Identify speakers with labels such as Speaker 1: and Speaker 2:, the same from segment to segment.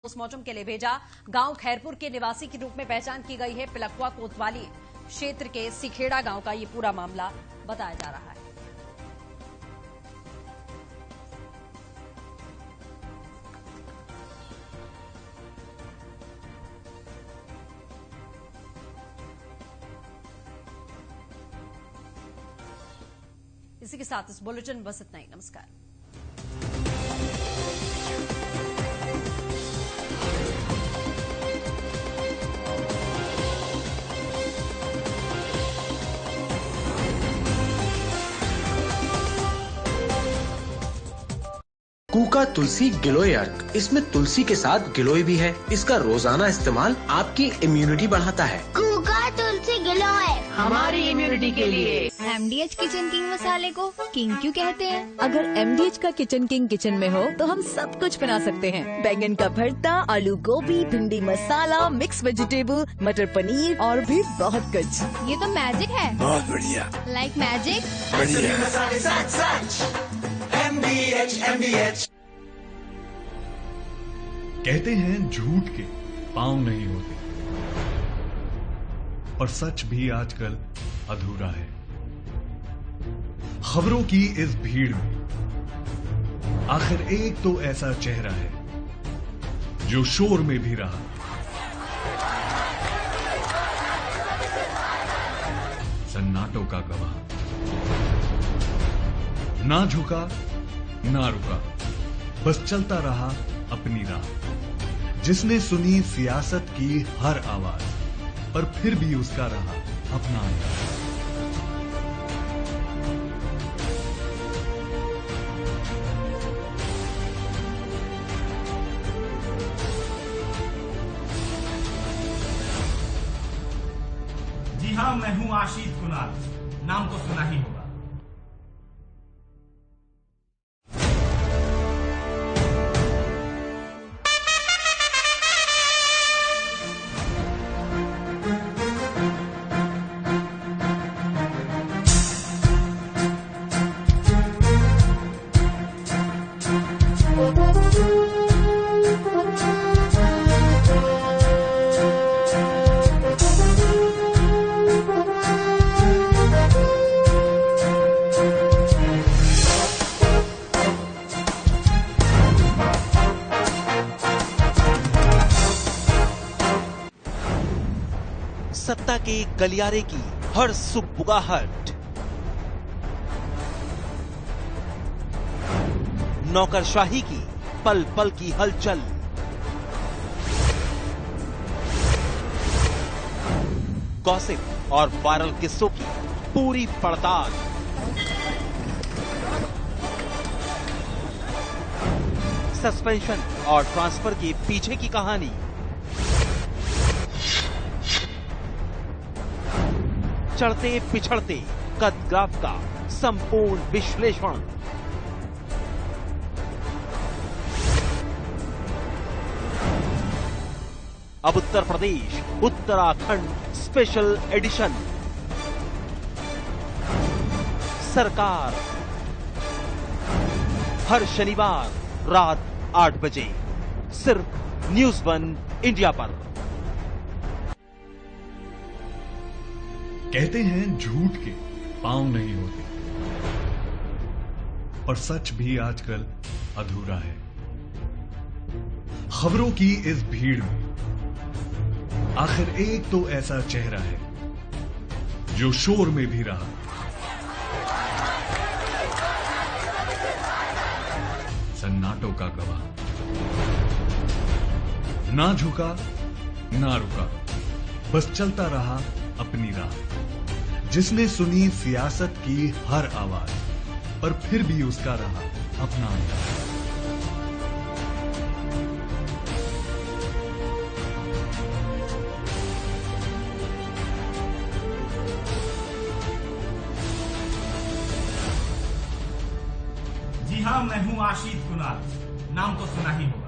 Speaker 1: Postmortem के लिए भेजा। गांव खैरपुर के निवासी के रूप में पहचान की गई है। पिलखुआ कोतवाली क्षेत्र के सिखेड़ा गांव का ये पूरा मामला बताया जा रहा है। इसी के साथ इस बुलेटिन बस इतना ही। नमस्कार।
Speaker 2: कूका तुलसी गिलोय अर्क, इसमें तुलसी के साथ गिलोय भी है। इसका रोजाना इस्तेमाल आपकी इम्यूनिटी बढ़ाता है।
Speaker 3: कूका तुलसी गिलोय
Speaker 4: हमारी इम्यूनिटी के लिए।
Speaker 3: MDH किचन किंग मसाले को किंग क्यों कहते हैं?
Speaker 4: अगर MDH का किचन किंग किचन में हो तो हम सब कुछ बना सकते हैं। बैंगन का भरता, आलू गोभी, भिंडी मसाला, मिक्स वेजिटेबल, मटर पनीर और भी बहुत कुछ।
Speaker 3: ये तो मैजिक है।
Speaker 5: बहुत बढ़िया।
Speaker 3: Like magic.
Speaker 5: मसाले सच MDH।
Speaker 6: कहते हैं झूठ के पांव नहीं होते, और सच भी आजकल अधूरा है। खबरों की इस भीड़ में आखिर एक तो ऐसा चेहरा है जो शोर में भी रहा, सन्नाटों का गवाह, ना झुका ना रुका, बस चलता रहा अपनी राह। जिसने सुनी सियासत की हर आवाज, पर फिर भी उसका रहा अपना अंदाज।
Speaker 7: जी हाँ, मैं हूं आशीष कुणाल, नाम तो सुना ही होगा।
Speaker 8: सत्ता के गलियारे की हर सुबुगाहट, नौकरशाही की पल पल की हलचल, गॉसिप और वायरल किस्सों की पूरी पड़ताल, सस्पेंशन और ट्रांसफर के पीछे की कहानी, चढ़ते पिछड़ते कद ग्राफ का संपूर्ण विश्लेषण, अब उत्तर प्रदेश उत्तराखंड स्पेशल एडिशन। सरकार, हर शनिवार रात 8 बजे सिर्फ न्यूज़ 1 इंडिया पर।
Speaker 6: कहते हैं झूठ के पांव नहीं होते, और सच भी आजकल अधूरा है। खबरों की इस भीड़ में आखिर एक तो ऐसा चेहरा है जो शोर में भी रहा, सन्नाटों का गवाह, ना झुका ना रुका, बस चलता रहा अपनी राह। जिसने सुनी सियासत की हर आवाज, पर फिर भी उसका रहा अपना अंदाज।
Speaker 7: जी हाँ, मैं हूं आशीष कुणाल, नाम तो सुना ही होगा।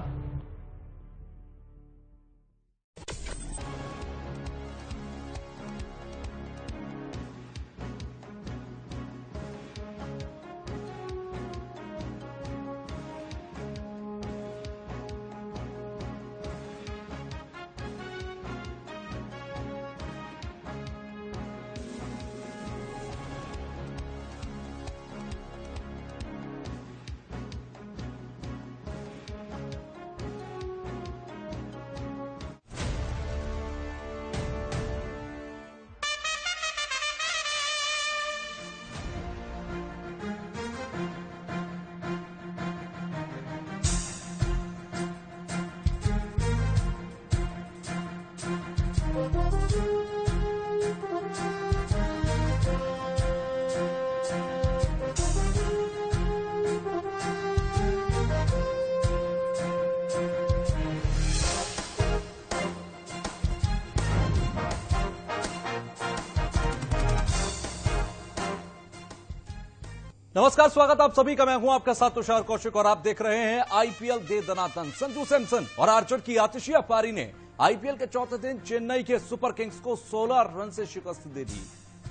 Speaker 9: नमस्कार, स्वागत आप सभी का। मैं हूं आपका साथ तुषार कौशिक और आप देख रहे हैं आईपीएल दे दनादन। संजू सैमसन और आर्चर की आतिशिया पारी ने आईपीएल के चौथे दिन चेन्नई के सुपर किंग्स को 16 रन से शिकस्त दे दी।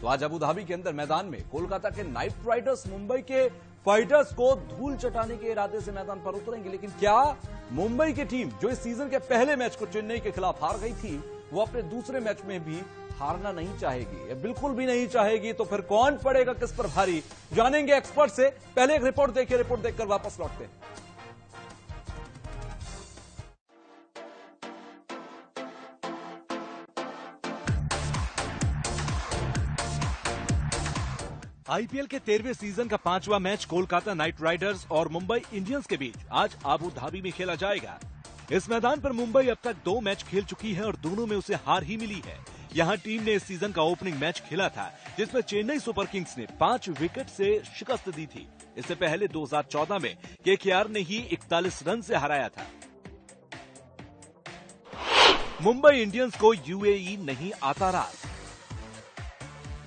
Speaker 9: तो आज अबू धाबी के अंदर मैदान में कोलकाता के नाइट राइडर्स मुंबई के फाइटर्स को धूल चटाने के इरादे से मैदान पर उतरेंगे। लेकिन क्या मुंबई की टीम जो इस सीजन के पहले मैच को चेन्नई के खिलाफ हार गई थी, वो अपने दूसरे मैच में भी हारना नहीं चाहेगी? बिल्कुल भी नहीं चाहेगी। तो फिर कौन पड़ेगा किस पर भारी, जानेंगे एक्सपर्ट से। पहले एक रिपोर्ट देखिए, रिपोर्ट देखकर वापस लौटते हैं।
Speaker 8: आईपीएल के 13वें सीजन का 5वां मैच कोलकाता नाइट राइडर्स और मुंबई इंडियंस के बीच आज अबू धाबी में खेला जाएगा। इस मैदान पर मुंबई अब तक 2 मैच खेल चुकी है और दोनों में उसे हार ही मिली है। यहां टीम ने इस सीजन का ओपनिंग मैच खेला था, जिसमें चेन्नई सुपर किंग्स ने 5 विकेट से शिकस्त दी थी। इससे पहले 2014 में केकेआर ने ही 41 रन से हराया था। मुंबई इंडियंस को यूएई नहीं आता रास।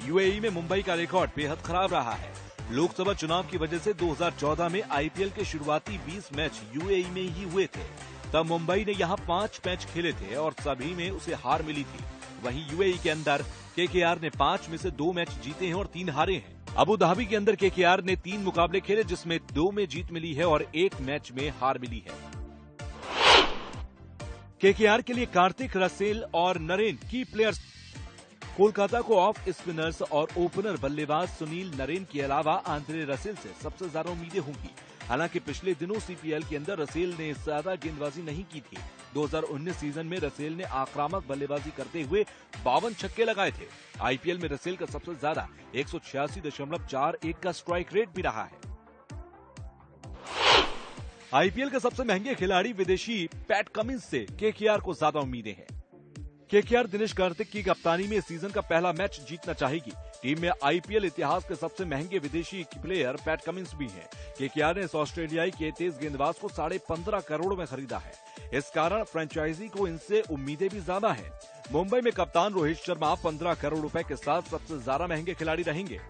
Speaker 8: यूएई में मुंबई का रिकॉर्ड बेहद खराब रहा है। लोकसभा चुनाव की वजह से 2014 में आईपीएल के शुरुआती 20 मैच यूएई में ही हुए थे। तब मुंबई ने यहां 5 मैच खेले थे और सभी में उसे हार मिली थी। वहीं यूएई के अंदर केकेआर ने 5 में से 2 मैच जीते हैं और 3 हारे हैं। अबू धाबी के अंदर केकेआर ने 3 मुकाबले खेले, जिसमें 2 में जीत मिली है और 1 मैच में हार मिली है। केकेआर के लिए कार्तिक, रसेल और नरेन की प्लेयर्स। कोलकाता को ऑफ स्पिनर्स और ओपनर बल्लेबाज सुनील नरेन के अलावा आंद्रे रसेल से सबसे ज्यादा उम्मीदें होंगी। हालांकि पिछले दिनों सीपीएल के अंदर रसेल ने ज्यादा गेंदबाजी नहीं की थी। 2019 सीजन में रसेल ने आक्रामक बल्लेबाजी करते हुए 52 छक्के लगाए थे। आईपीएल में रसेल का सबसे ज्यादा 186.41 का स्ट्राइक रेट भी रहा है। आईपीएल के सबसे महंगे खिलाड़ी विदेशी पैट कमिंस से केकेआर को ज्यादा उम्मीदें हैं। केकेआर दिनेश कार्तिक की कप्तानी में इस सीजन का पहला मैच जीतना चाहेगी। टीम में आईपीएल इतिहास के सबसे महंगे विदेशी प्लेयर पैट कमिंस भी हैं। केकेआर ने इस ऑस्ट्रेलियाई के तेज गेंदबाज को 15.5 करोड़ में खरीदा है। इस कारण फ्रेंचाइजी को इनसे उम्मीदें भी ज्यादा हैं। मुंबई में कप्तान रोहित शर्मा 15 करोड़ रुपए के साथ सबसे ज्यादा महंगे खिलाड़ी रहेंगे।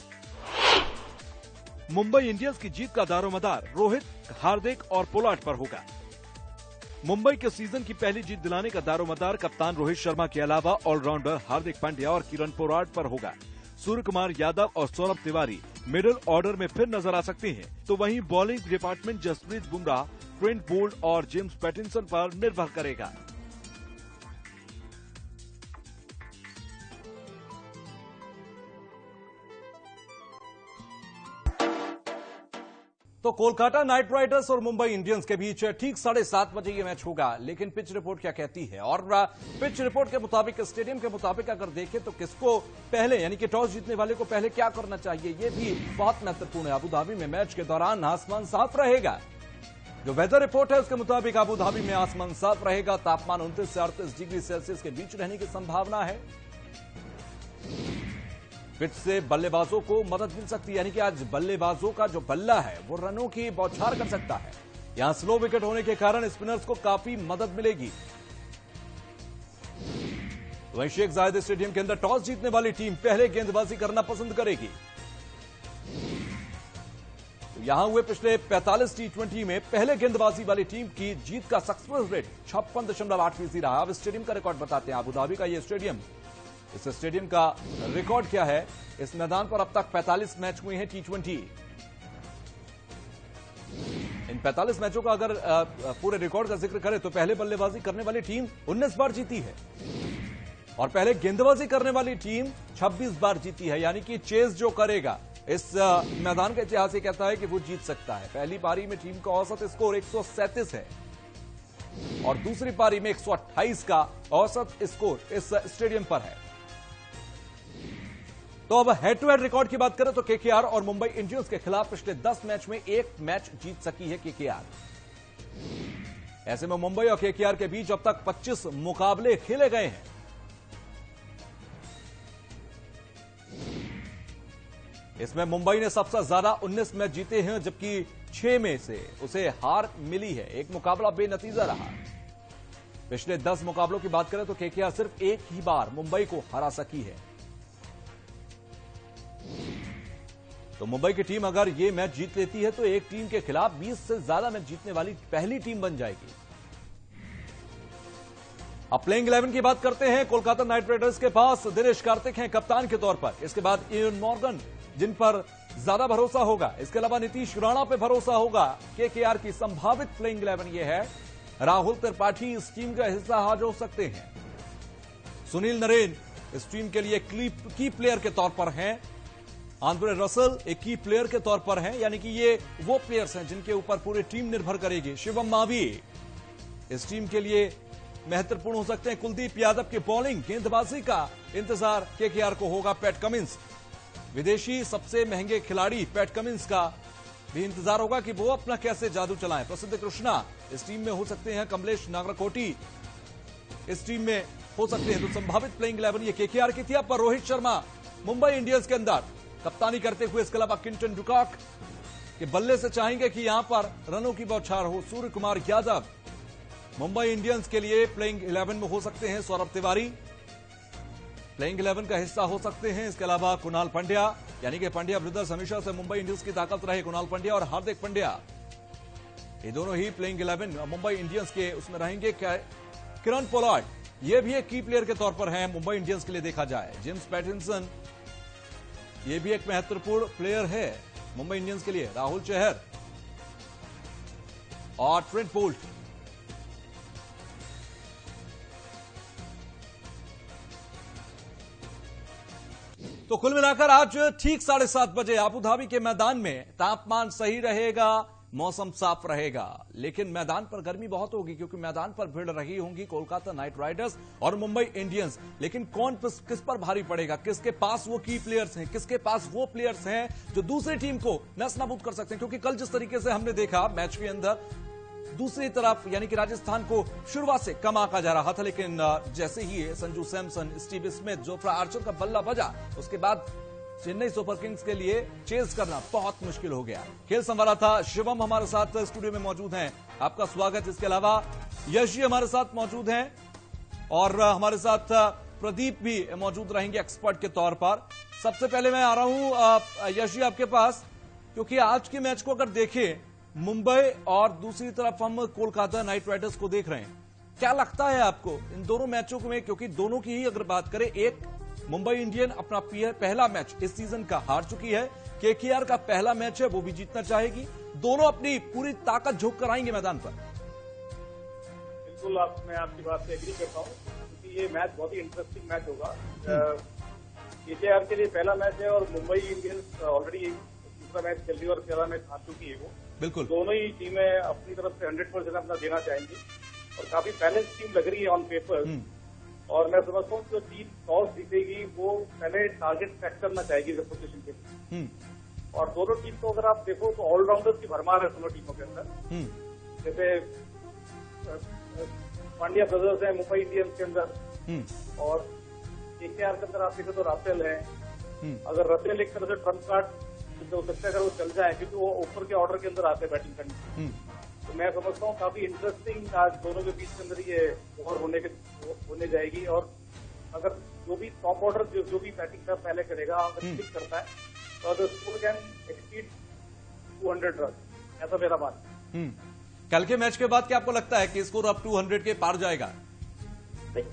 Speaker 8: मुंबई इंडियंस की जीत का दारोमदार रोहित, हार्दिक और पोलार्ड पर होगा। मुंबई के सीजन की पहली जीत दिलाने का दारोमदार कप्तान रोहित शर्मा के अलावा ऑलराउंडर हार्दिक पांड्या और किरण पोलार्ड पर होगा। सूर्य कुमार यादव और सौरभ तिवारी मिडिल ऑर्डर में फिर नजर आ सकते हैं। तो वहीं bowling department Jasprit Bumrah, Trent Boult और जेम्स पैटिंसन पर निर्भर करेगा।
Speaker 9: तो कोलकाता नाइट राइडर्स और मुंबई इंडियंस के बीच ठीक 7:30 बजे ये मैच होगा। लेकिन पिच रिपोर्ट क्या कहती है? और पिच रिपोर्ट के मुताबिक, स्टेडियम के मुताबिक अगर देखें तो किसको पहले, यानी कि टॉस जीतने वाले को पहले क्या करना चाहिए, ये भी बहुत महत्वपूर्ण है। अबू धाबी में मैच के दौरान आसमान साफ रहेगा। जो वेदर रिपोर्ट है उसके मुताबिक अबू धाबी में आसमान साफ रहेगा। तापमान 29 से 38 डिग्री सेल्सियस के बीच रहने की संभावना है। पिच से बल्लेबाजों को मदद मिल सकती है, यानी कि आज बल्लेबाजों का जो बल्ला है वो रनों की बौछार कर सकता है। यहां स्लो विकेट होने के कारण स्पिनर्स को काफी मदद मिलेगी। वहीं शेख जायद स्टेडियम के अंदर टॉस जीतने वाली टीम पहले गेंदबाजी करना पसंद करेगी। तो यहां हुए पिछले 45 T20 में पहले गेंदबाजी वाली टीम की जीत का सक्सेस रेट 56.8% रहा। अब स्टेडियम का रिकॉर्ड बताते हैं। अबू धाबी का यह स्टेडियम, इस स्टेडियम का रिकॉर्ड क्या है? इस मैदान पर अब तक 45 मैच हुए हैं T20। इन 45 मैचों का अगर पूरे रिकॉर्ड का जिक्र करें तो पहले बल्लेबाजी करने वाली टीम 19 बार जीती है और पहले गेंदबाजी करने वाली टीम 26 बार जीती है। यानी कि चेज जो करेगा, इस मैदान का इतिहास ये कहता है कि वो जीत सकता है। पहली पारी में टीम का औसत स्कोर 137 है और दूसरी पारी में 128 का औसत स्कोर इस स्टेडियम पर है। तो अब हेड टू हेड रिकॉर्ड की बात करें तो केकेआर और मुंबई इंडियंस के खिलाफ पिछले 10 मैच में 1 मैच जीत सकी है केकेआर। ऐसे में मुंबई और केकेआर के बीच अब तक 25 मुकाबले खेले गए हैं। इसमें मुंबई ने सबसे ज्यादा 19 मैच जीते हैं, जबकि 6 में से उसे हार मिली है। एक मुकाबला बेनतीजा रहा। पिछले 10 मुकाबलों की बात करें तो केकेआर सिर्फ एक ही बार मुंबई को हरा सकी है। तो मुंबई की टीम अगर ये मैच जीत लेती है तो एक टीम के खिलाफ 20 से ज्यादा मैच जीतने वाली पहली टीम बन जाएगी। अब प्लेइंग 11 की बात करते हैं। कोलकाता नाइट राइडर्स के पास दिनेश कार्तिक हैं कप्तान के तौर पर, इसके बाद इयन मॉर्गन जिन पर ज्यादा भरोसा होगा, इसके अलावा नीतीश राणा पे भरोसा होगा। केकेआर की संभावित प्लेइंग 11 ये है। राहुल त्रिपाठी इस टीम का हिस्सा हो सकते हैं। सुनील नरेन इस टीम के लिए की प्लेयर के तौर पर हैं। आंद्रे रसल एक की प्लेयर के तौर पर हैं, यानी कि ये वो प्लेयर्स हैं जिनके ऊपर पूरी टीम निर्भर करेगी। शिवम मावी इस टीम के लिए महत्वपूर्ण हो सकते हैं। कुलदीप यादव की बॉलिंग गेंदबाजी का इंतजार केकेआर को होगा। पैट कमिंस विदेशी सबसे महंगे खिलाड़ी पैट कमिंस का भी इंतजार होगा कि वो अपना कैसे जादू चलाएं। प्रसिद्ध कृष्णा इस टीम में हो सकते हैं। कमलेश नागरकोटी इस टीम में हो सकते हैं। तो संभावित प्लेइंग 11 ये केकेआर की थी। पर रोहित शर्मा मुंबई इंडियंस के अंदर कप्तानी करते हुए, इसके अलावा क्विंटन डुकॉक के बल्ले से चाहेंगे कि यहां पर रनों की बौछार हो। सूर्य कुमार यादव मुंबई इंडियंस के लिए प्लेइंग 11 में हो सकते हैं। सौरभ तिवारी प्लेइंग 11 का हिस्सा हो सकते हैं। इसके अलावा कुणाल पंड्या, यानी कि पंड्या ब्रदर्स हमेशा से मुंबई इंडियंस की ताकत रहे। कुणाल पंड्या और हार्दिक पंड्या ये दोनों ही प्लेइंग 11 मुंबई इंडियंस के उसमें रहेंगे। किरण पोलार्ड ये भी एक की प्लेयर के तौर पर हैं मुंबई इंडियंस के लिए देखा जाए। जेम्स पैटिंसन ये भी एक महत्वपूर्ण प्लेयर है मुंबई इंडियंस के लिए। राहुल चहर और ट्रेंट बोल्ट तो कुल मिलाकर आज ठीक 7:30 बजे अबू धाबी के मैदान में तापमान सही रहेगा, मौसम साफ रहेगा, लेकिन मैदान पर गर्मी बहुत होगी क्योंकि मैदान पर भिड़ रही होंगी कोलकाता नाइट राइडर्स और मुंबई इंडियंस। लेकिन कौन किस पर भारी पड़ेगा, किसके पास वो की प्लेयर्स हैं, किसके पास वो प्लेयर्स हैं जो दूसरी टीम को नस्तानाबूद कर सकते हैं। क्योंकि कल जिस तरीके से हमने देखा मैच के अंदर दूसरी तरफ यानी कि राजस्थान को शुरुआत से कम आंका जा रहा था, लेकिन जैसे ही Sanju Samson, Steve Smith, Jofra Archer का बल्ला बजा, उसके बाद चेन्नई सुपर किंग्स के लिए चेस करना बहुत मुश्किल हो गया। खेल संवाददाता था शिवम हमारे साथ स्टूडियो में मौजूद हैं, आपका स्वागत। इसके अलावा यश जी हमारे साथ मौजूद हैं और हमारे साथ प्रदीप भी मौजूद रहेंगे एक्सपर्ट के तौर पर। सबसे पहले मैं आ रहा हूं यश जी आपके पास, क्योंकि आज के मैच को अगर देखें मुंबई और दूसरी तरफ हम कोलकाता नाइट राइडर्स को देख रहे हैं, क्या लगता है आपको इन दोनों मैचों में? क्योंकि दोनों की ही अगर बात करें, एक मुंबई इंडियन अपना पहला मैच इस सीजन का हार चुकी है, केकेआर का पहला मैच है वो भी जीतना चाहेगी। दोनों अपनी पूरी ताकत झोंक कर आएंगे मैदान पर।
Speaker 10: बिल्कुल मैं आपकी बात से एग्री करता हूँ क्योंकि ये मैच बहुत ही इंटरेस्टिंग मैच होगा। केकेआर के लिए पहला मैच है और मुंबई इंडियंस ऑलरेडी दूसरा मैच चल रही है और पहला मैच हार चुकी है वो।
Speaker 9: बिल्कुल
Speaker 10: दोनों ही टीमें अपनी तरफ से 100% अपना देना चाहेंगी और काफी बैलेंस टीम लग रही है ऑन पेपर। और मैं समझता हूँ जो टीम टॉस जीतेगी वो पहले टारगेट सेट करना चाहेगी पोजीशन के लिए। और दोनों टीम को अगर आप देखो तो ऑलराउंडर्स की भरमार है दोनों टीमों के अंदर। जैसे पांड्या ब्रदर्स है मुंबई इंडियंस के अंदर और केकेआर के अंदर आप देखें तो राफेल है। अगर राफेल एक तरह से ट्रम्प कार्ड हो सकता है अगर वो चल जाए, क्योंकि वो ऊपर के ऑर्डर के अंदर आते हैं बैटिंग करने। तो मैं समझता हूँ काफी इंटरेस्टिंग आज दोनों के बीच के अंदर ये ओवर होने जाएगी। और अगर जो भी टॉप ऑर्डर जो भी बैटिंग का पहले करेगा अगर ठीक करता है तो the score can exceed 200 run, ऐसा मेरा मानना।
Speaker 9: कल के मैच के बाद क्या आपको लगता है कि स्कोर अब 200 के पार जाएगा?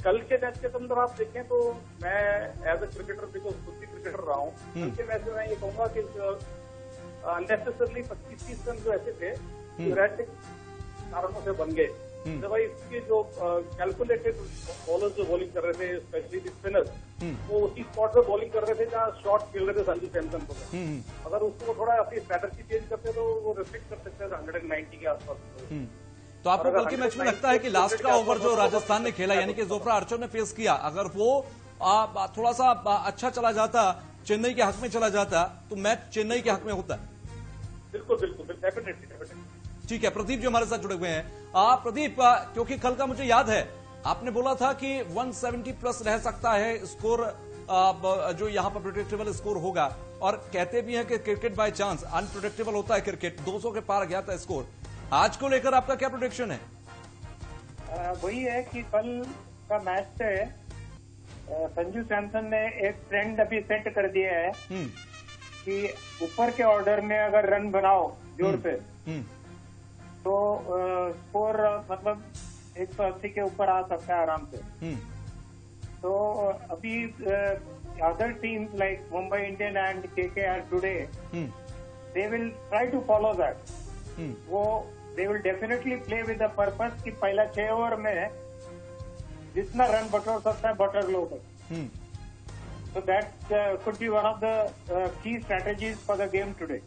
Speaker 10: कल के मैच के अंदर आप देखें तो मैं एज ए क्रिकेटर बिकॉज खुद भी क्रिकेटर रहा हूँ, कल के मैच में मैं ये कहूंगा कि अननेसेसरली 25-30 रन जो ऐसे थे यूरेटिक कारणों से बन गए। तो भाई इसके जो कैलकुलेटेड बॉलर्स जो बॉलिंग कर रहे थे स्पेशली स्पिनर्स, वो उसी स्पॉट पे बॉलिंग कर रहे थे जहाँ शॉट खेल रहे थे संजू सैमसन को। अगर उसको थोड़ा अपनी स्ट्रैटेजी चेंज करते तो वो रिफ्लेक्ट कर सकते हैं 190 के आसपास।
Speaker 9: तो आपको कल के मैच में लगता है कि लास्ट का ओवर जो राजस्थान ने खेला यानी कि जोफ्रा आर्चर ने पेश किया, अगर वो थोड़ा सा अच्छा चला जाता, चेन्नई के हक में चला जाता, तो मैच चेन्नई के हक में होता?
Speaker 10: बिल्कुल बिल्कुल डेफिनेटली।
Speaker 9: ठीक है, प्रदीप जी हमारे साथ जुड़े हुए हैं। प्रदीप, क्योंकि कल का मुझे याद है आपने बोला था कि 170 प्लस रह सकता है स्कोर, जो यहां पर प्रोडिक्टेबल स्कोर होगा, और कहते भी हैं कि क्रिकेट बाय चांस अनप्रोडिक्टेबल होता है क्रिकेट। 200 के पार गया था स्कोर। आज को लेकर आपका क्या प्रोडिक्शन है?
Speaker 11: वही है कि कल का मैच से संजू सैमसन ने एक ट्रेंड अभी सेट कर दिया है कि ऊपर के ऑर्डर में अगर रन बनाओ जोर से तो स्कोर मतलब 180 के ऊपर आ सकता है आराम से। तो अभी other teams like Mumbai Indian and KKR today they will try to follow that. वो they will definitely play with the purpose कि पहला 6 ओवर में जितना रन बटोर सकता है बटर लो तक। So that could be one of the key strategies for the game today.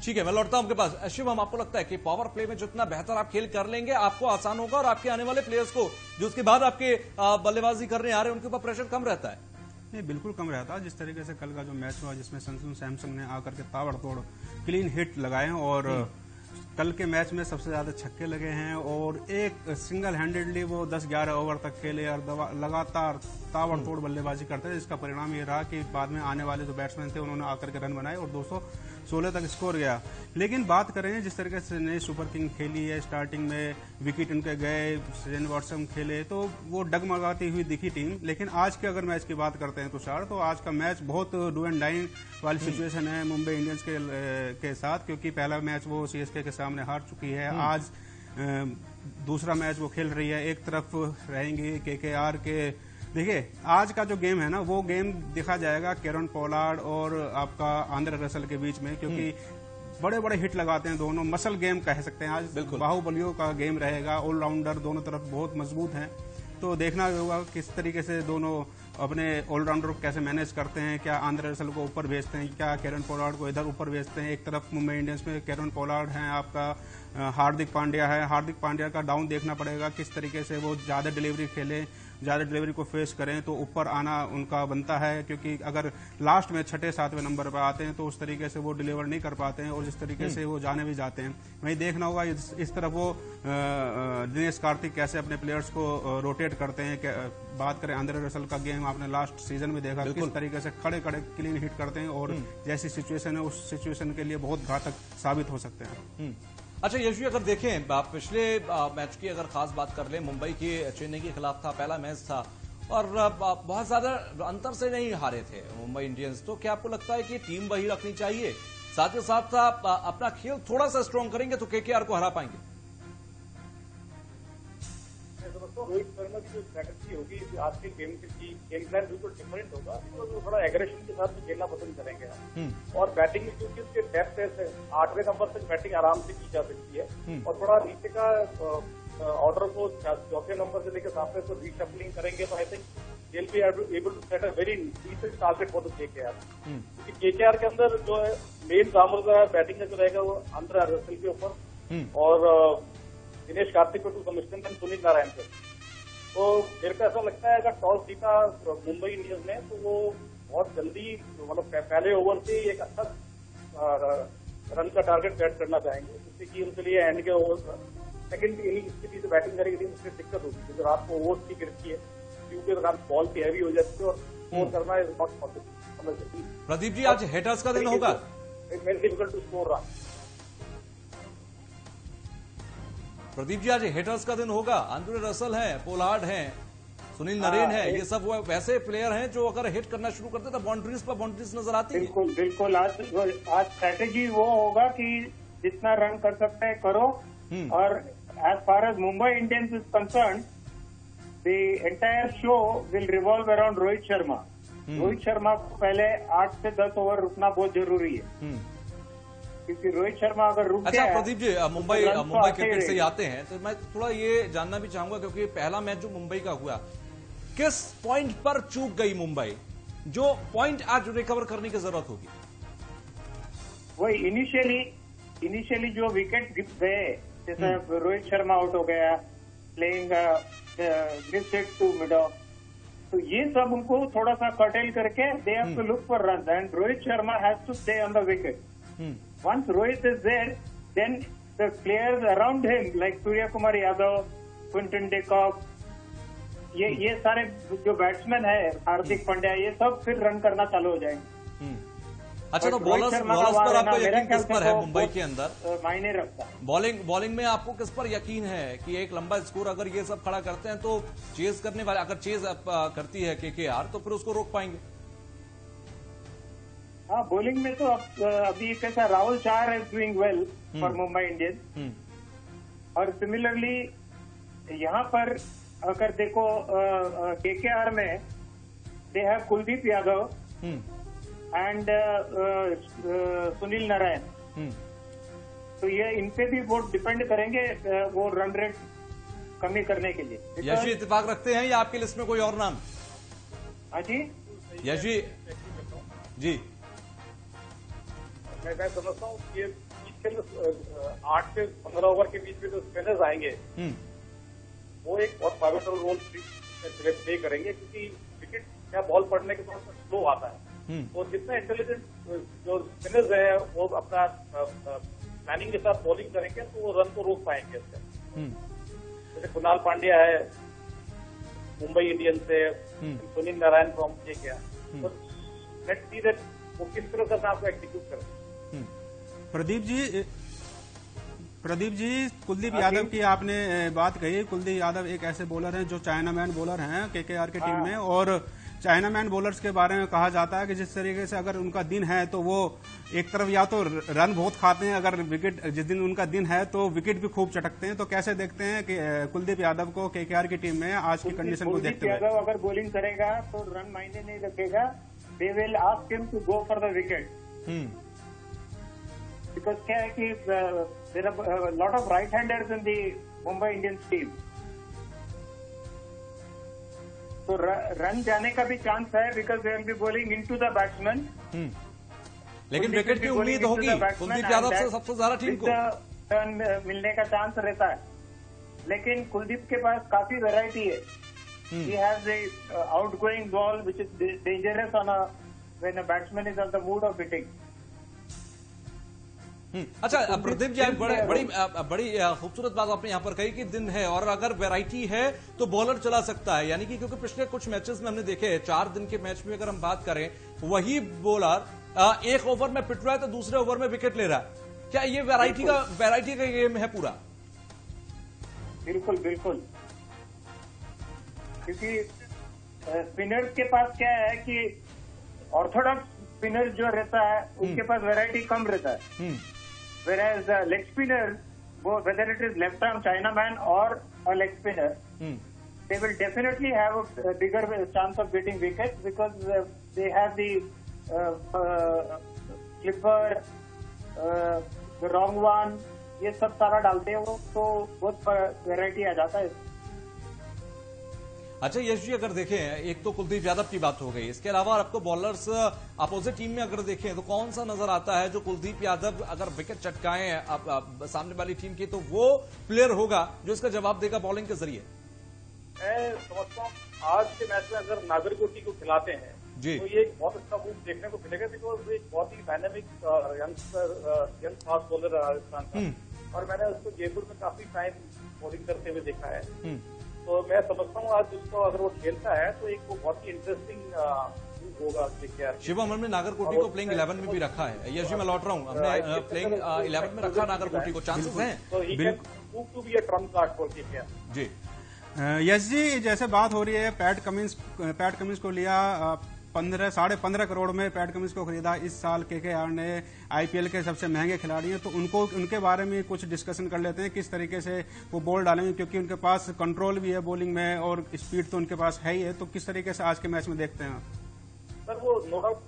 Speaker 9: ठीक है, मैं लौटता हूं आपके पास। शिवम, आपको लगता है कि पावर प्ले में जितना बेहतर आप खेल कर लेंगे आपको आसान होगा और आपके आने वाले प्लेयर्स को जो उसके बाद आपके बल्लेबाजी करने आ रहे हैं उनके ऊपर प्रेशर कम रहता है?
Speaker 12: नहीं, बिल्कुल कम रहता है। जिस तरीके से कल का जो मैच हुआ जिसमें संजू सैमसन ने आकर के ताबड़तोड़ क्लीन हिट लगाए और कल के मैच में सबसे ज्यादा छक्के लगे हैं और एक सिंगल हैंडेडली वो 10-11 ओवर तक खेले और लगातार ताबड़तोड़ बल्लेबाजी करते थे, जिसका परिणाम ये रहा कि बाद में आने वाले जो बैट्समैन थे उन्होंने आकर के रन बनाए और 216 तक स्कोर गया। लेकिन बात करें जिस तरीके से नई सुपर किंग खेली है, स्टार्टिंग में विकेट उनके गए, शेन वॉटसन खेले तो वो डगमगाती हुई दिखी टीम। लेकिन आज के अगर मैच की बात करते हैं तुषार, तो आज का मैच बहुत डू एंड डाई वाली सिचुएशन है मुंबई इंडियंस के साथ, क्योंकि पहला मैच वो CSK के सामने हार चुकी है। आज दूसरा मैच वो खेल रही है, एक तरफ रहेंगे KKR के। देखिए आज का जो गेम है ना वो गेम देखा जाएगा कैरन पोलार्ड और आपका आंद्रे रसल के बीच में, क्योंकि बड़े बड़े हिट लगाते हैं दोनों, मसल गेम कह सकते हैं आज, बिल्कुल बाहुबलियों का गेम रहेगा। ऑलराउंडर दोनों तरफ बहुत मजबूत हैं, तो देखना होगा किस तरीके से दोनों अपने ऑलराउंडर को कैसे मैनेज करते हैं। क्या आंद्रे रसल को ऊपर भेजते हैं, क्या कैरन पोलार्ड को इधर ऊपर भेजते हैं। एक तरफ मुंबई इंडियंस में कैरन पोलार्ड हैं, आपका हार्दिक पांड्या है। हार्दिक पांड्या का डाउन देखना पड़ेगा, किस तरीके से वो ज्यादा डिलीवरी खेले, ज्यादा डिलीवरी को फेस करें तो ऊपर आना उनका बनता है, क्योंकि अगर लास्ट में 6-7वें नंबर पर आते हैं तो उस तरीके से वो डिलीवर नहीं कर पाते हैं और जिस तरीके से वो जाने भी जाते हैं। वहीं देखना होगा इस तरफ वो दिनेश कार्तिक कैसे अपने प्लेयर्स को रोटेट करते हैं। बात करें आंद्रे रसल का गेम, आपने लास्ट सीजन में देखा किस तरीके से खड़े खड़े क्लीन हिट करते हैं और जैसी सिचुएशन है उस सिचुएशन के लिए बहुत घातक साबित हो सकते हैं।
Speaker 9: अच्छा यशवी, अगर देखें पिछले मैच की अगर खास बात कर लें, मुंबई की चेन्नई के खिलाफ था, पहला मैच था और बहुत ज्यादा अंतर से नहीं हारे थे मुंबई इंडियंस। तो क्या आपको लगता है कि टीम वही रखनी चाहिए, साथ ही साथ अपना खेल थोड़ा सा स्ट्रॉन्ग करेंगे तो KKR को हरा पाएंगे?
Speaker 10: रोहित शर्मा की जो स्ट्रैटेजी होगी आज के गेम प्लान बिल्कुल डिफरेंट होगा, तो थोड़ा एग्रेशन के साथ खेलना पसंद करेंगे। और बैटिंग में क्योंकि उसके डेप्थ है, 8वें नंबर तक बैटिंग आराम से की जा सकती है और थोड़ा नीचे का ऑर्डर को 4थे नंबर से लेकर 7वें को रीशफलिंग करेंगे तो I think they'll be able to set a very decent target for the KKR। क्योंकि KKR के अंदर जो है मेन काम होगा बैटिंग का जो रहेगा वो आंद्रे रसल के ऊपर और दिनेश कार्तिक को to some extent Sunil Narine से। तो मेरे को ऐसा लगता है अगर टॉस जीता मुंबई इंडियंस ने तो वो बहुत जल्दी मतलब पहले ओवर से एक अच्छा रन का टारगेट सेट करना चाहेंगे, जिससे कि उनके लिए एंड के ओवर सेकंड स्थिति से बैटिंग करेगी उसमें दिक्कत होगी, क्योंकि रात को ओवर की गिरती है क्योंकि रात बॉल की हैवी हो जाती है और स्कोर करना is not possible.
Speaker 9: Pradeep ji, आज हेटर्स का दिन होगा,
Speaker 10: it very difficult to score run.
Speaker 9: Pradeep ji, आज हेटर्स का दिन होगा। आंद्रे रसल हैं, पोलार्ड हैं, सुनील नरेन है, ये सब वो वैसे प्लेयर हैं जो अगर हिट करना शुरू करते तो बाउंड्रीज पर बाउंड्रीज नजर आती है।
Speaker 11: बिल्कुल बिल्कुल, आज स्ट्रैटेजी वो होगा कि जितना रन कर सकते हैं करो। और as far as Mumbai Indians is concern, the entire show will revolve around Rohit Sharma. Rohit Sharma को पहले 8 से 10 ओवर रुकना बहुत जरूरी है, क्योंकि रोहित शर्मा अगर रुक गया।
Speaker 9: अच्छा प्रदीप जी, मुंबई क्रिकेट से आते हैं तो मैं थोड़ा ये जानना भी चाहूंगा, क्योंकि पहला मैच जो मुंबई का हुआ किस पॉइंट पर चूक गई मुंबई, जो पॉइंट आज रिकवर करने की जरूरत होगी?
Speaker 11: वही इनिशियली जो विकेट गए, जैसे रोहित शर्मा आउट हो गया, प्लेइंग ग्रिसेट टू मिड ऑफ, तो ये सब उनको थोड़ा सा कर्टेल करके they have to look for run and Rohit Sharma has to stay on the wicket. Once Rohit is there, then the players around him like Surya Kumar Yadav, Quinton de Kock, ये सारे जो बैट्समैन है, हार्दिक पांड्या, ये सब फिर run करना चालू हो जाएंगे।
Speaker 9: अच्छा, तो बॉलर्स पर आपको यकीन किस पर है मुंबई के अंदर?
Speaker 11: मायने रखता।
Speaker 9: बॉलिंग में आपको किस पर यकीन है कि एक लंबा स्कोर अगर ये सब खड़ा करते हैं तो चेज करने वाले, अगर चेज करती है KKR तो फिर उसको रोक पाएंगे?
Speaker 11: हाँ, बॉलिंग में तो अभी कैसा राहुल चार is doing well for Mumbai Indians. और सिमिलरली यहाँ पर अगर देखो केकेआर में they have Kuldeep Yadav and Sunil Narayan. तो ये इन पे भी वो डिपेंड करेंगे वो रन रेट कमी करने के लिए।
Speaker 9: यश जी इत्तेफाक रखते हैं या आपकी लिस्ट में कोई और नाम?
Speaker 11: हाँ जी
Speaker 9: यश जी। जी
Speaker 10: मैं समझता हूँ कि 8 से 15 ओवर के बीच में जो स्पिनर्स आएंगे वो एक बहुत पाइवटल रोल प्ले करेंगे, क्योंकि विकेट या बॉल पड़ने के बाद स्लो आता है। तो जितना इंटेलिजेंट जो स्पिनर्स हैं वो अपना प्लानिंग के साथ बॉलिंग करेंगे तो वो रन को रोक पाएंगे इससे। जैसे कुणाल पांड्या है मुंबई इंडियंस से, सुनील नारायण फ्रॉम केकेआर। तो लेट्स सी दैट वो किस तरह से आपको एग्जीक्यूट करें।
Speaker 12: प्रदीप जी कुलदीप यादव की आपने बात कही। कुलदीप यादव एक ऐसे बॉलर हैं जो चाइना मैन बॉलर हैं केकेआर की टीम में, और चाइना मैन बॉलर्स के बारे में कहा जाता है कि जिस तरीके से अगर उनका दिन है तो वो एक तरफ या तो रन बहुत खाते हैं, अगर विकेट जिस दिन उनका दिन है तो विकेट भी खूब चटकते हैं। तो कैसे देखते हैं कि कुलदीप यादव को केकेआर की टीम में आज की कंडीशन को देखते हुए?
Speaker 11: यादव अगर बॉलिंग करेगा तो रन मायने नहीं रखेगा, they will ask him to go for the wicket. Because क्या है कि there are lot of right handers in the Mumbai Indians team, तो रन जाने का भी चांस है because they will be bowling into the batsman.
Speaker 9: लेकिन विकेट की उम्मीद होगी कुलदीप यादव से सबसे ज्यादा टीम को
Speaker 11: टर्न मिलने का चांस रहता है। लेकिन कुलदीप के पास काफी वैरायटी है। He has a outgoing ball which is dangerous on when a batsman is on the mood of hitting.
Speaker 9: अच्छा प्रदीप जी, बड़ी खूबसूरत बात आपने यहाँ पर कही कि दिन है और अगर वैरायटी है तो बॉलर चला सकता है, यानी कि क्योंकि पिछले कुछ मैचेस में हमने देखे 4 दिन के मैच में अगर हम बात करें वही बॉलर एक ओवर में पिट रहा है तो दूसरे ओवर में विकेट ले रहा है। क्या ये वैरायटी का गेम है पूरा?
Speaker 11: बिल्कुल बिल्कुल, क्योंकि स्पिनर्स के पास क्या है कि ऑर्थोडॉक्स स्पिनर जो रहता है उसके पास वैरायटी कम रहता है। Whereas leg spinner, whether it is left arm China man or a leg spinner, they will definitely have a bigger chance of getting wickets because they have the slipper, the wrong one, ये सब सारा डालते हैं वो, तो बहुत variety आ जाता है।
Speaker 9: अच्छा यश जी, अगर देखें एक तो कुलदीप यादव की बात हो गई, इसके अलावा आपको बॉलर्स अपोजिट टीम में अगर देखें तो कौन सा नजर आता है जो कुलदीप यादव अगर विकेट चटकाएं सामने वाली टीम की तो वो प्लेयर होगा जो इसका जवाब देगा बॉलिंग के जरिए?
Speaker 10: मैं समझता हूँ आज के मैच में अगर नागरकोटी को खिलाते हैं
Speaker 9: जी
Speaker 10: तो ये एक बहुत अच्छा मूव देखने को मिलेगा, बिकॉज एक बहुत ही डायनेमिक यंग फास्ट बॉलर है राजस्थान का, और मैंने उसको जयपुर में काफी टाइम बॉलिंग करते हुए देखा है। तो मैं समझता हूँ आज उसको अगर वो खेलता है तो एक वो बहुत ही इंटरेस्टिंग होगा।
Speaker 9: शिवम, हमने नागरकोटी को प्लेइंग 11 में भी रखा है। यश जी, मैं लौट रहा हूँ, हमने प्लेइंग 11 में रखा नागरकोटी को, चांसेस हैं
Speaker 10: to be a trump card for KKR.
Speaker 9: Ji
Speaker 12: Yash ji, जैसे बात हो रही है पैट कमिंस को लिया 15.5 करोड़ में पैट कमिंस को खरीदा इस साल केकेआर ने, आईपीएल के सबसे महंगे खिलाड़ी हैं, तो उनके बारे में कुछ डिस्कशन कर लेते हैं किस तरीके से वो बॉल डालेंगे, क्योंकि उनके पास कंट्रोल भी है बॉलिंग में और स्पीड तो उनके पास है ही है। तो किस तरीके से आज के मैच में देखते हैं?
Speaker 10: सर वो नो डाउट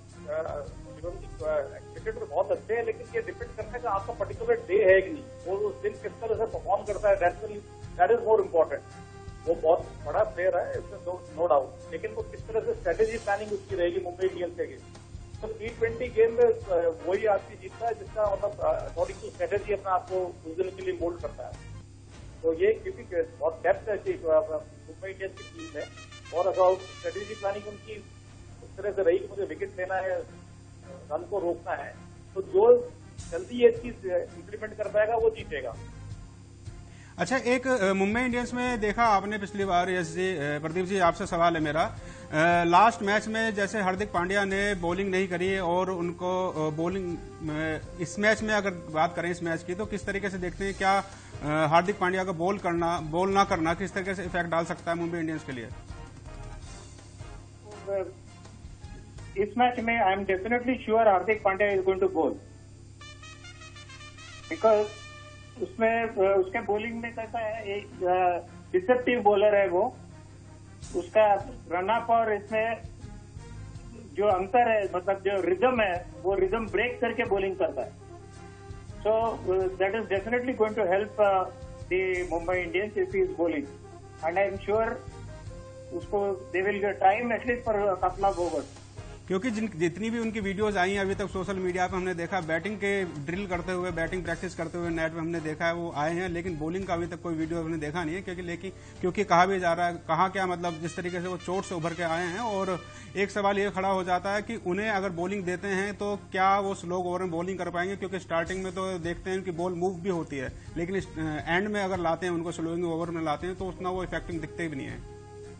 Speaker 10: क्रिकेट में बहुत अच्छे हैं, लेकिन ये डिपेंड करता है कि आपका पर्टिकुलर डे है कि नहीं, वो उस दिन किस तरह से परफॉर्म करता है, दैट इज मोर इम्पोर्टेंट। वो बहुत बड़ा प्लेयर है, इसमें नो डाउट, लेकिन वो किस तरह से स्ट्रेटेजी प्लानिंग उसकी रहेगी मुंबई इंडियंस के। तो T20 गेम में वही आदमी जीतता है जिसका मतलब अकॉर्डिंग टू स्ट्रेटेजी अपना आपको उस दिन के लिए मोल्ड करता है। तो ये क्योंकि बहुत डेप्थ है मुंबई इंडियंस की टीम में, और अगर स्ट्रेटेजी प्लानिंग उनकी उस तरह से रही कि मुझे विकेट लेना है, रन को रोकना है, तो जो जल्दी ये चीज इम्प्लीमेंट कर पाएगा वो जीतेगा।
Speaker 12: अच्छा, एक मुंबई इंडियंस में देखा आपने पिछली बार, यश जी, प्रदीप जी आपसे सवाल है मेरा, लास्ट मैच में जैसे हार्दिक पांड्या ने बॉलिंग नहीं करी और उनको बॉलिंग इस मैच में अगर बात करें इस मैच की, तो किस तरीके से देखते हैं, क्या हार्दिक पांड्या का बॉल ना करना किस तरीके से इफेक्ट डाल सकता है मुंबई इंडियंस के लिए?
Speaker 11: इस मैच में I am definitely sure Hardik Pandya is going to bowl, because उसमें उसके बॉलिंग में कैसा है, एक डिसेप्टिव बॉलर है वो, उसका रन अप और इसमें जो अंतर है, मतलब जो रिदम है, वो रिदम ब्रेक करके बॉलिंग करता है. So that is definitely going to help the Mumbai Indians if he is bowling, and I am sure उसको they will time at least for couple of overs.
Speaker 12: क्योंकि जितनी भी उनकी वीडियोस आई हैं अभी तक सोशल मीडिया पे हमने देखा, बैटिंग के ड्रिल करते हुए, बैटिंग प्रैक्टिस करते हुए नेट में हमने देखा है, वो आए हैं, लेकिन बॉलिंग का अभी तक कोई वीडियो हमने देखा नहीं है. क्योंकि कहा भी जा रहा है, कहा क्या मतलब जिस तरीके से वो चोट से उभर के आए हैं. और एक सवाल ये खड़ा हो जाता है कि उन्हें अगर बॉलिंग देते हैं तो क्या वो स्लो ओवर में बॉलिंग कर पाएंगे, क्योंकि स्टार्टिंग में तो देखते हैं कि बॉल मूव भी होती है, लेकिन एंड में अगर लाते हैं उनको स्लोइंग ओवर में लाते हैं तो उतना वो इफेक्टिव दिखते भी नहीं है.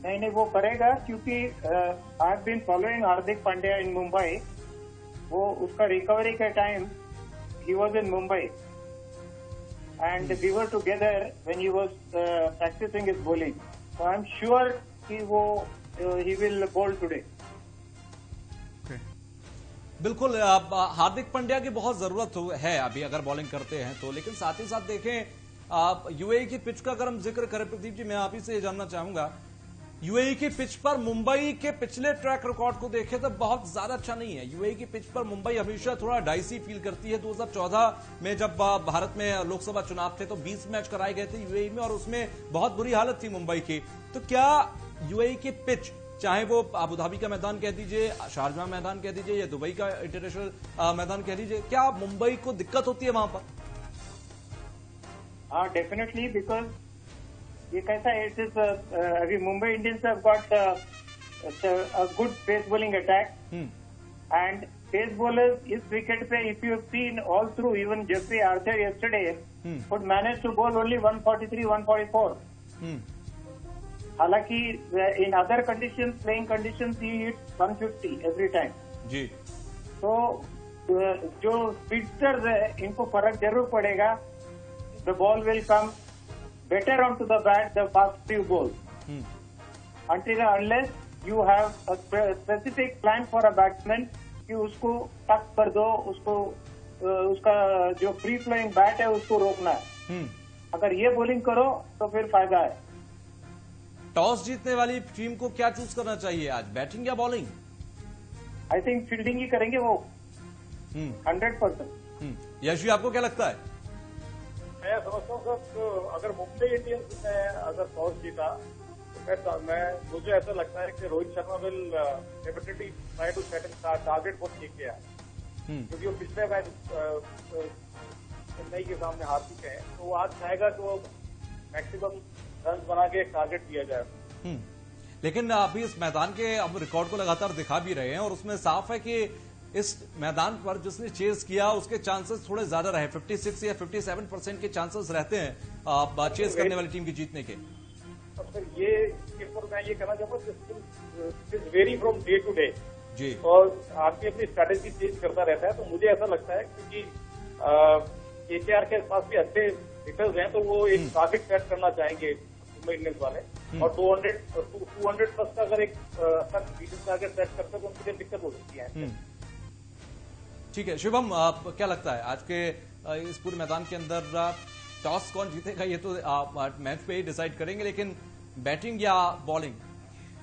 Speaker 11: नहीं, वो करेगा, क्योंकि I have been following Hardik Pandya in Mumbai. वो उसका रिकवरी के time he was in Mumbai and we were together when he was practising his bowling. So I am sure कि वो ही विल बॉल टुडे.
Speaker 9: बिल्कुल, हार्दिक पांड्या की बहुत जरूरत है अभी अगर बॉलिंग करते हैं तो. लेकिन साथ ही साथ देखें यूएई की पिच का अगर हम जिक्र करें, प्रदीप जी, मैं आप ही से जानना चाहूंगा, यूएई की पिच पर मुंबई के पिछले ट्रैक रिकॉर्ड को देखें तो बहुत ज्यादा अच्छा नहीं है. यूएई की पिच पर मुंबई हमेशा थोड़ा डाइसी फील करती है. 2014 में जब भारत में लोकसभा चुनाव थे तो 20 मैच कराए गए थे यूएई में और उसमें बहुत बुरी हालत थी मुंबई की. तो क्या यूएई की पिच, चाहे वो अबू धाबी का मैदान कह दीजिए, शारजाह मैदान कह दीजिए या दुबई का इंटरनेशनल मैदान कह दीजिए, क्या मुंबई को दिक्कत होती है वहां पर?
Speaker 11: हाँ, डेफिनेटली, बिकॉज ये कैसा है, इट इज अभी Mumbai Indians have got a good pace bowling attack and pace bowlers इस विकेट पे, if you have seen all through, even Jeffrey Arthur yesterday could manage to bowl only 143, 144. हालांकि in other condition, playing condition, he hit 150 every time
Speaker 9: ji.
Speaker 11: तो जो speedsters है इनको फर्क जरूर पड़ेगा. The ball will come better onto the bat, the fast few balls. Until unless you have a specific plan for a batsman कि उसको टक कर दो, उसको उसका जो फ्री फ्लोइंग बैट है उसको रोकना है. अगर ये बॉलिंग करो तो फिर फायदा है.
Speaker 9: टॉस जीतने वाली टीम को क्या चूज करना चाहिए आज, बैटिंग या बॉलिंग?
Speaker 11: आई थिंक फील्डिंग ही करेंगे वो 100%.
Speaker 9: यश जी, आपको क्या लगता है?
Speaker 10: मैं समझता हूँ सर, अगर मुंबई इंडियंस ने अगर टॉस जीता तो मुझे ऐसा लगता है कि Rohit Sharma will definitely try to set target बहुत ठीक किया है, क्योंकि वो पिछले मैच चेन्नई के सामने हार चुके हैं. तो वो आज चाहेगा तो मैक्सिमम रन बना के एक टारगेट दिया जाए.
Speaker 9: लेकिन अभी इस मैदान के अब रिकॉर्ड को लगातार दिखा भी रहे हैं और उसमें साफ है कि इस मैदान पर जिसने चेस किया उसके चांसेस थोड़े ज्यादा रहे. 56 या 57% के चांसेस रहते हैं चेस करने वाली टीम की जीतने के.
Speaker 10: अब सर ये मैं ये कहना चाहूंगा, is very from day to day
Speaker 9: ji,
Speaker 10: और आपकी अपनी स्ट्रैटेजी चेंज करता रहता है. तो मुझे ऐसा लगता है क्योंकि केकेआर के पास भी अच्छे हिटर्स हैं, तो वो एक टारगेट सेट करना चाहेंगे मुंबई इंडियंस वाले. और 200 प्लस का अगर एक टारगेट सेट करते तो उनके लिए दिक्कत हो सकती है.
Speaker 9: ठीक है शुभम, आप क्या लगता है आज के इस पूरे मैदान के अंदर टॉस कौन जीतेगा ये तो मैच पे ही डिसाइड करेंगे, लेकिन बैटिंग या बॉलिंग?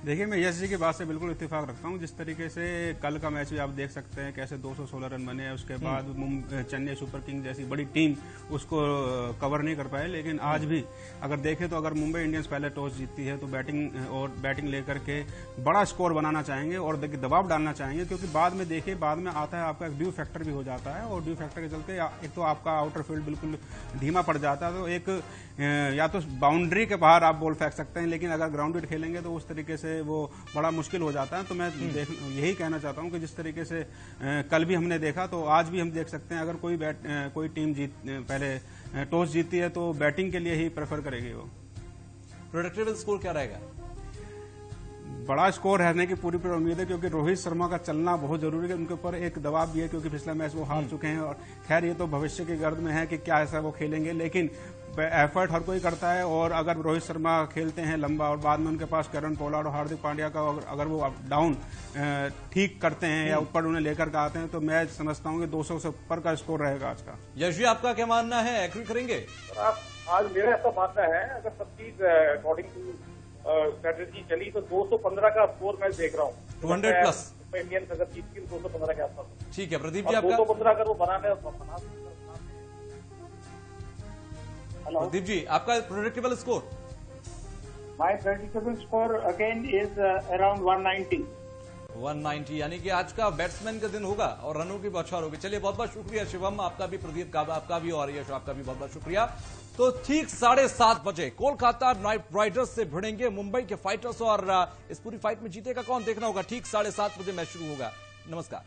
Speaker 12: देखिए, मैं यश जी की बात से बिल्कुल इत्तेफाक रखता हूं. जिस तरीके से कल का मैच भी आप देख सकते हैं कैसे 216 रन बने हैं, उसके बाद चेन्नई सुपर किंग जैसी बड़ी टीम उसको कवर नहीं कर पाए. लेकिन आज भी अगर देखें तो अगर मुंबई इंडियंस पहले टॉस जीतती है तो बैटिंग लेकर के बड़ा स्कोर बनाना चाहेंगे और दबाव डालना चाहेंगे, क्योंकि बाद में देखिए, बाद में आता है आपका ड्यू फैक्टर भी हो जाता है और ड्यू फैक्टर के चलते एक तो आपका आउटर फील्ड बिल्कुल धीमा पड़ जाता है. तो एक या तो बाउंड्री के बाहर आप बॉल फेंक सकते हैं, लेकिन अगर ग्राउंडेड खेलेंगे तो उस तरीके से वो बड़ा मुश्किल हो जाता है. तो मैं यही कहना चाहता हूं कि जिस तरीके से कल भी हमने देखा तो आज भी हम देख सकते हैं, अगर कोई टीम पहले टॉस जीतती है तो बैटिंग के लिए ही प्रेफर करेगी. वो
Speaker 9: प्रेडिक्टेबल स्कोर क्या रहेगा?
Speaker 12: बड़ा स्कोर रहने की पूरी उम्मीद है, क्योंकि रोहित शर्मा का चलना बहुत जरूरी है. उनके ऊपर एक दबाव भी है क्योंकि पिछला मैच वो हार चुके हैं और खैर ये तो भविष्य की गर्द में है कि क्या ऐसा वो खेलेंगे. लेकिन एफर्ट हर कोई करता है, और अगर रोहित शर्मा खेलते हैं लंबा और बाद में उनके पास करण पोलार्ड और हार्दिक पांड्या का अगर वो डाउन ठीक करते हैं या ऊपर उन्हें लेकर के आते हैं, तो मैं समझता हूँ कि 200 से ऊपर का स्कोर रहेगा आज का।
Speaker 9: यश जी, आपका क्या मानना है, एग्री करेंगे?
Speaker 10: आज मेरा ऐसा मानना है, अगर सब चीज अकॉर्डिंग टू स्ट्रेटेजी चली तो 215 का स्कोर मैं देख रहा हूँ।
Speaker 9: 200 प्लस
Speaker 10: इंडियन अगर जीत की 215 के आसपास।
Speaker 9: ठीक है प्रदीप जी, आपका
Speaker 10: 215 अगर वो बना ले।
Speaker 9: प्रदीप जी, आपका predictable score?
Speaker 11: My predictable score again is around 190,
Speaker 9: यानी कि आज का बैट्समैन का दिन होगा और रनों की बौछार होगी। चलिए बहुत बहुत शुक्रिया शिवम, आपका भी, प्रदीप का आपका भी, और यश आपका भी बहुत बहुत शुक्रिया। तो ठीक 7:30 बजे कोलकाता नाइट राइडर्स से भिड़ेंगे मुंबई के फाइटर्स, और इस पूरी फाइट में जीतेगा कौन, देखना होगा। ठीक 7:30 बजे मैच शुरू होगा। नमस्कार।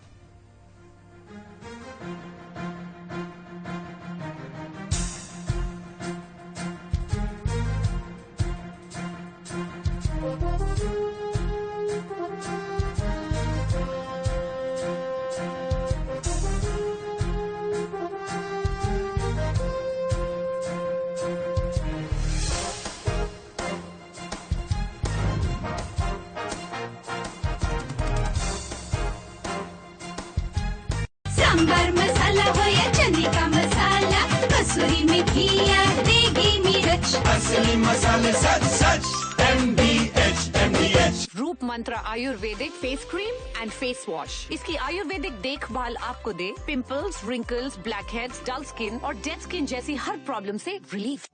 Speaker 13: सांबर मसाला हो या चने का मसाला, कसूरी मेथी या देगी मिर्च, असली मसाले सच सच MDH।
Speaker 14: Roop Mantra Ayurvedic face cream and face wash. इसकी आयुर्वेदिक देखभाल आपको दे pimples, wrinkles, blackheads, dull skin और डेड स्किन जैसी हर प्रॉब्लम से रिलीफ।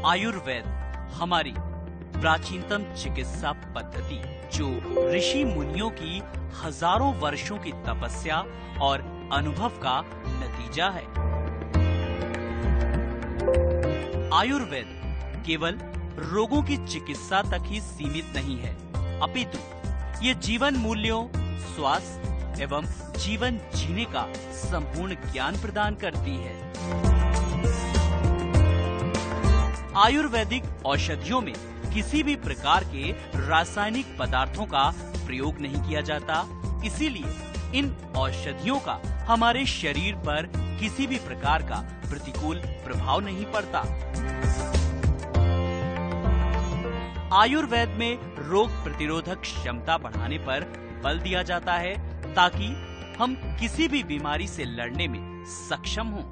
Speaker 15: आयुर्वेद हमारी प्राचीनतम चिकित्सा पद्धति, जो ऋषि मुनियों की हजारों वर्षों की तपस्या और अनुभव का नतीजा है। आयुर्वेद केवल रोगों की चिकित्सा तक ही सीमित नहीं है, अपितु ये जीवन मूल्यों, स्वास्थ्य एवं जीवन जीने का संपूर्ण ज्ञान प्रदान करती है। आयुर्वेदिक औषधियों में किसी भी प्रकार के रासायनिक पदार्थों का प्रयोग नहीं किया जाता, इसीलिए इन औषधियों का हमारे शरीर पर किसी भी प्रकार का प्रतिकूल प्रभाव नहीं पड़ता। आयुर्वेद में रोग प्रतिरोधक क्षमता बढ़ाने पर बल दिया जाता है, ताकि हम किसी भी बीमारी से लड़ने में सक्षम हों।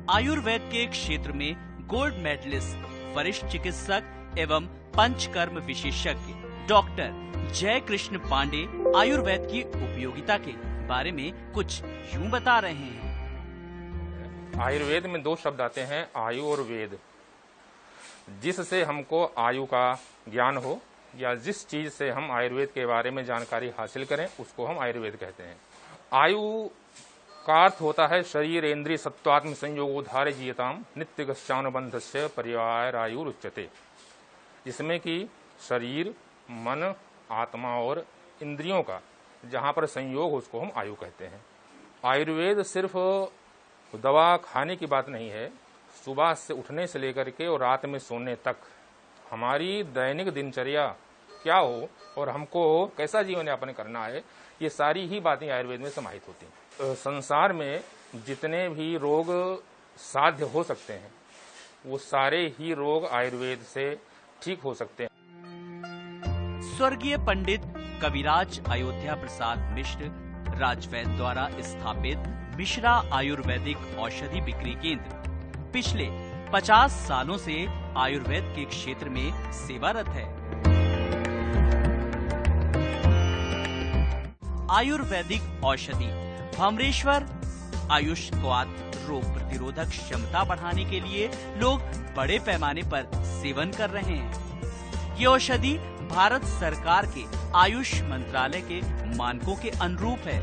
Speaker 15: आयुर्वेद के क्षेत्र में गोल्ड मेडलिस्ट, वरिष्ठ चिकित्सक एवं पंचकर्म विशेषज्ञ डॉक्टर जय कृष्ण पांडे आयुर्वेद की उपयोगिता के बारे में कुछ यूं बता रहे हैं।
Speaker 16: आयुर्वेद में दो शब्द आते हैं, आयु और वेद। जिससे हमको आयु का ज्ञान हो या जिस चीज से हम आयुर्वेद के बारे में जानकारी हासिल करें, उसको हम आयुर्वेद कहते हैं। आयु का अर्थ होता है शरीर इंद्रिय सत्वात्म संयोगोधार्य जीयताम नित्य गश्चानुबंधस्य परिवार आयुरुच्यते, जिसमें कि शरीर, मन, आत्मा और इंद्रियों का जहाँ पर संयोग, उसको हम आयु कहते हैं। आयुर्वेद सिर्फ दवा खाने की बात नहीं है। सुबह से उठने से लेकर के और रात में सोने तक हमारी दैनिक दिनचर्या क्या हो और हमको कैसा जीवन यापन करना है, ये सारी ही बातें आयुर्वेद में समाहित होती हैं। संसार में जितने भी रोग साध्य हो सकते हैं, वो सारे ही रोग आयुर्वेद से ठीक हो सकते हैं।
Speaker 15: स्वर्गीय पंडित कविराज अयोध्या प्रसाद मिश्र राजवैद्य द्वारा स्थापित मिश्रा आयुर्वेदिक औषधि बिक्री केंद्र पिछले 50 सालों से आयुर्वेद के क्षेत्र में सेवारत है। आयुर्वेदिक औषधि भमरेश्वर आयुष क्वाथ रोग प्रतिरोधक क्षमता बढ़ाने के लिए लोग बड़े पैमाने पर सेवन कर रहे हैं। ये औषधि भारत सरकार के आयुष मंत्रालय के मानकों के अनुरूप है।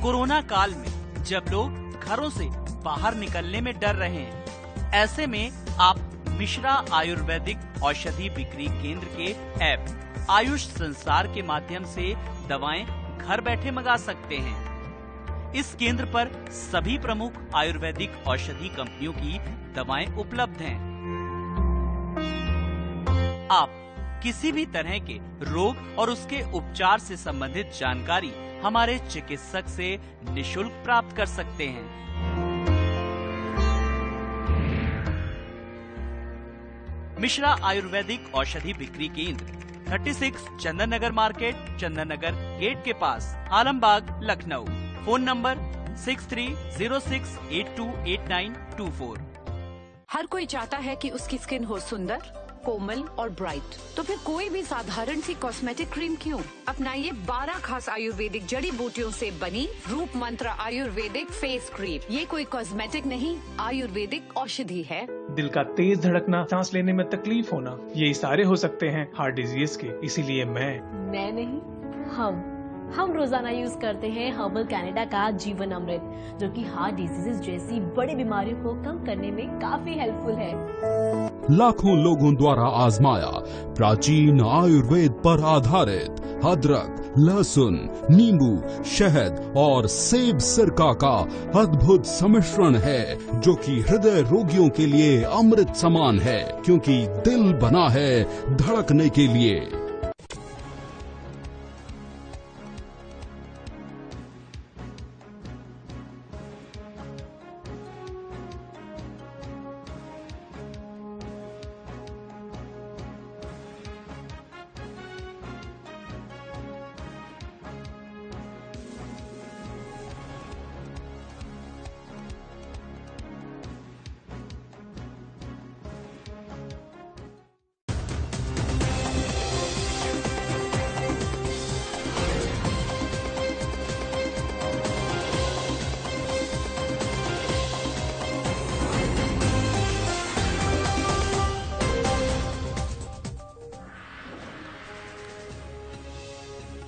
Speaker 15: कोरोना काल में जब लोग घरों से बाहर निकलने में डर रहे हैं, ऐसे में आप मिश्रा आयुर्वेदिक औषधि बिक्री केंद्र के ऐप आयुष संसार के माध्यम से दवाएं घर बैठे मंगा सकते हैं। इस केंद्र पर सभी प्रमुख आयुर्वेदिक औषधि कंपनियों की दवाएं उपलब्ध हैं। आप किसी भी तरह के रोग और उसके उपचार से संबंधित जानकारी हमारे चिकित्सक से निशुल्क प्राप्त कर सकते हैं। मिश्रा आयुर्वेदिक औषधि बिक्री केंद्र 36 चंदन नगर मार्केट, चंदन नगर गेट के पास, आलमबाग, लखनऊ। Phone number 6306828924।
Speaker 14: हर कोई चाहता है कि उसकी स्किन हो सुंदर, कोमल और ब्राइट, तो फिर कोई भी साधारण सी कॉस्मेटिक क्रीम क्यों? अपनाइए 12 खास आयुर्वेदिक जड़ी बूटियों से बनी रूप मंत्र आयुर्वेदिक फेस क्रीम। ये कोई कॉस्मेटिक नहीं, आयुर्वेदिक औषधि है।
Speaker 17: दिल का तेज धड़कना, सांस लेने में तकलीफ होना, ये इशारे हो सकते हैं हार्ट डिजीज के। इसीलिए मैं
Speaker 18: नहीं, हम रोजाना यूज करते हैं हर्बल कनाडा का जीवन अमृत, जो कि हार्ट डिजीजेस जैसी बड़ी बीमारियों को कम करने में काफी हेल्पफुल है।
Speaker 19: लाखों लोगों द्वारा आजमाया प्राचीन आयुर्वेद पर आधारित अदरक, लहसुन, नींबू, शहद और सेब सिरका का अद्भुत सम्मिश्रण है, जो कि हृदय रोगियों के लिए अमृत समान है, क्योंकि दिल बना है धड़कने के लिए।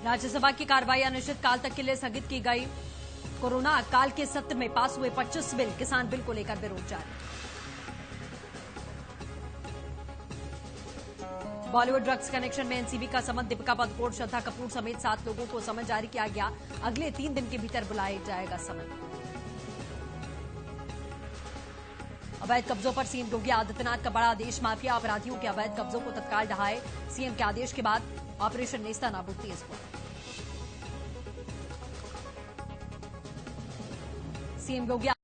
Speaker 1: राज्यसभा की कार्रवाई अनिश्चित काल तक के लिए स्थगित की गई। कोरोना काल के सत्र में पास हुए 25 बिल, किसान बिल को लेकर विरोध जारी। बॉलीवुड ड्रग्स कनेक्शन में एनसीबी का समन, दीपिका पादुकोण, श्रद्धा कपूर समेत 7 लोगों को समन जारी किया गया। अगले 3 दिन के भीतर बुलाया जाएगा समन। अवैध कब्जों पर सीएम योगी आदित्यनाथ का बड़ा आदेश, माफिया अपराधियों के अवैध कब्जों को तत्काल ढहाए। सीएम के आदेश के बाद ऑपरेशन नेस्ता नाबूद तेज हुआ। सीएम योगी